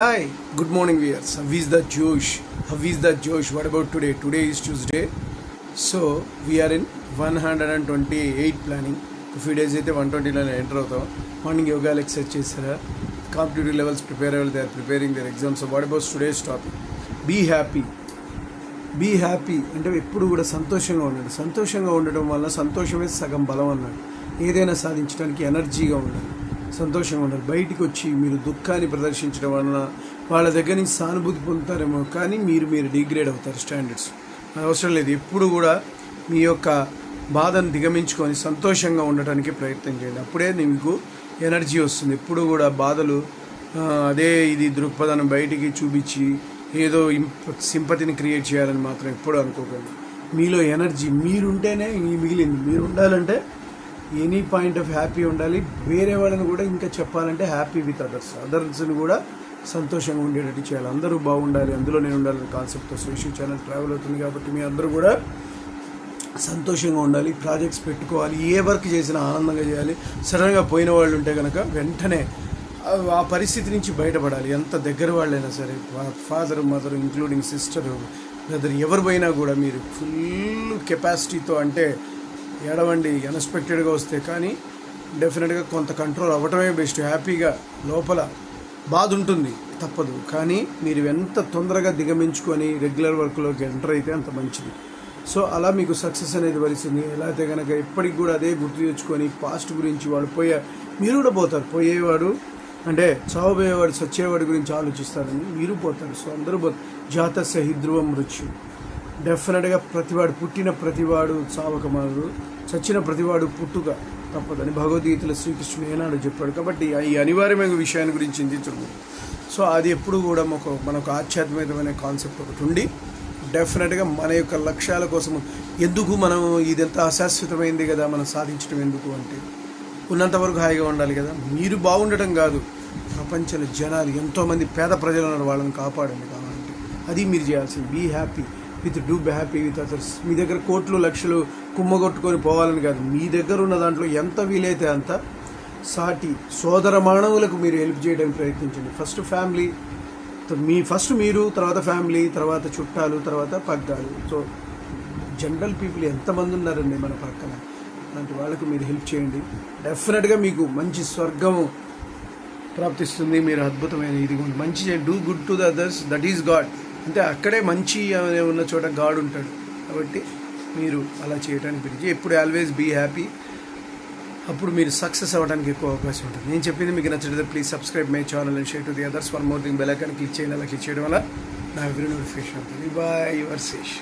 Hi, good morning viewers. How is the Josh? How is the Josh? What about today? Today is Tuesday. So we are in 128 planning. A few days అయితే 120 లో enter అవుతాం. Morning yoga exercise చేశారా? Competitive levels prepare అవ్వాలి. They are preparing their exams. So what about today's topic? Be happy. Be happy అంటే ఎప్పుడు కూడా సంతోషంగా ఉండండి. సంతోషంగా ఉండడం వల్ల సంతోషమే సగం బలం అన్నాడు. ఏదైనా సాధించడానికి ఎనర్జీగా ఉండాలి, సంతోషంగా ఉండాలి. బయటికి వచ్చి మీరు దుఃఖాన్ని ప్రదర్శించడం వలన వాళ్ళ దగ్గర నుంచి సానుభూతి పొందుతారేమో, కానీ మీరు డిగ్రేడ్ అవుతారు. స్టాండర్డ్స్ అది అవసరం లేదు. ఎప్పుడు కూడా మీ యొక్క బాధను దిగమించుకొని సంతోషంగా ఉండటానికి ప్రయత్నం చేయండి. అప్పుడే మీకు ఎనర్జీ వస్తుంది. ఎప్పుడు కూడా బాధలు అదే ఇది దృక్పథాన్ని బయటికి చూపించి ఏదో సింపతిని క్రియేట్ చేయాలని మాత్రం ఎప్పుడు అనుకోకండి. మీలో ఎనర్జీ మీరుంటేనే మిగిలింది. మీరు ఉండాలంటే ఎనీ పాయింట్ ఆఫ్ హ్యాపీ ఉండాలి. వేరే వాళ్ళని కూడా ఇంకా చెప్పాలంటే హ్యాపీ విత్ అదర్స్ని కూడా సంతోషంగా ఉండేటట్టు చేయాలి. అందరూ బాగుండాలి, అందులో నేను ఉండాలని కాన్సెప్ట్తో సోషల్ ఛానల్ ట్రావెల్ అవుతుంది. కాబట్టి మీ అందరూ కూడా సంతోషంగా ఉండాలి. ప్రాజెక్ట్స్ పెట్టుకోవాలి. ఏ వర్క్ చేసినా ఆనందంగా చేయాలి. సడన్గా పోయిన వాళ్ళు ఉంటే కనుక వెంటనే ఆ పరిస్థితి నుంచి బయటపడాలి. ఎంత దగ్గర వాళ్ళైనా సరే, father mother including sister brother ఎవరు పోయినా కూడా మీరు ఫుల్ కెపాసిటీతో అంటే ఏడవండి. అన్ఎక్స్పెక్టెడ్గా వస్తే కానీ డెఫినెట్గా కొంత కంట్రోల్ అవ్వటమే బెస్ట్. హ్యాపీగా లోపల బాధ ఉంటుంది, తప్పదు. కానీ మీరు ఎంత తొందరగా దిగమించుకొని రెగ్యులర్ వర్క్లోకి ఎంటర్ అయితే అంత మంచిది. సో అలా మీకు సక్సెస్ అనేది వరిస్తుంది. ఎలా అయితే కనుక ఎప్పటికి కూడా అదే గుర్తు తెచ్చుకొని పాస్ట్ గురించి వాడు మీరు కూడా పోతారు. పోయేవాడు అంటే చావబోయేవాడు చచ్చేవాడి గురించి ఆలోచిస్తారని మీరు పోతారు. సో అందరూ జాతస్య హిధ్రువం మృత్యు. డెఫినెట్గా ప్రతివాడు పుట్టిన ప్రతివాడు చావక మారు, చచ్చిన ప్రతివాడు పుట్టుక తప్పదని భగవద్గీతలో శ్రీకృష్ణుడు ఏనాడు చెప్పాడు. కాబట్టి ఈ అనివార్యమైన విషయాన్ని గురించి చింతించడం. సో అది ఎప్పుడు కూడా మనకు ఆధ్యాత్మికమైన కాన్సెప్ట్ ఒకటి ఉండి డెఫినెట్గా మన యొక్క లక్ష్యాల కోసం ఎందుకు మనం ఇదంతా అశాశ్వతమైంది కదా, మనం సాధించడం ఎందుకు అంటే ఉన్నంతవరకు హాయిగా ఉండాలి కదా. మీరు బాగుండటం కాదు, ప్రపంచంలో జనాలు ఎంతోమంది పేద ప్రజలు ఉన్నారు, వాళ్ళని కాపాడండి కావాలంటే. అది మీరు చేయాల్సింది. Be happy be happy with others. మీ దగ్గర కోట్లు లక్షలు కుమ్మగొట్టుకొని పోవాలని కాదు. మీ దగ్గర ఉన్న దాంట్లో ఎంత వీలైతే అంత సాటి సోదర మానవులకు మీరు హెల్ప్ చేయడానికి ప్రయత్నించండి. ఫస్ట్ మీరు, తర్వాత ఫ్యామిలీ, తర్వాత చుట్టాలు, తర్వాత పగ్గాలు. సో జనరల్ పీపుల్ ఎంతమంది ఉన్నారండి మన పక్కన, అలాంటి వాళ్ళకు మీరు హెల్ప్ చేయండి. డెఫినెట్గా మీకు మంచి స్వర్గము ప్రాప్తిస్తుంది. మీరు అద్భుతమైన ఇది మంచి do good to the others, that is God. అంటే అక్కడే మంచి ఉన్న చోట గాడ్ ఉంటాడు. కాబట్టి మీరు అలా చేయడానికి పిలిచి ఎప్పుడు ఆల్వేస్ బీ హ్యాపీ. అప్పుడు మీరు సక్సెస్ అవ్వడానికి ఎక్కువ అవకాశం ఉంటుంది. నేను చెప్పింది మీకు నచ్చితే please subscribe my channel and share to the others. One more thing, bell icon click చేయండి. అలా క్లిక్ చేయడం వల్ల నా ఎవరీ నోటిఫికేషన్ ఉంటుంది. Bye, your Sesh.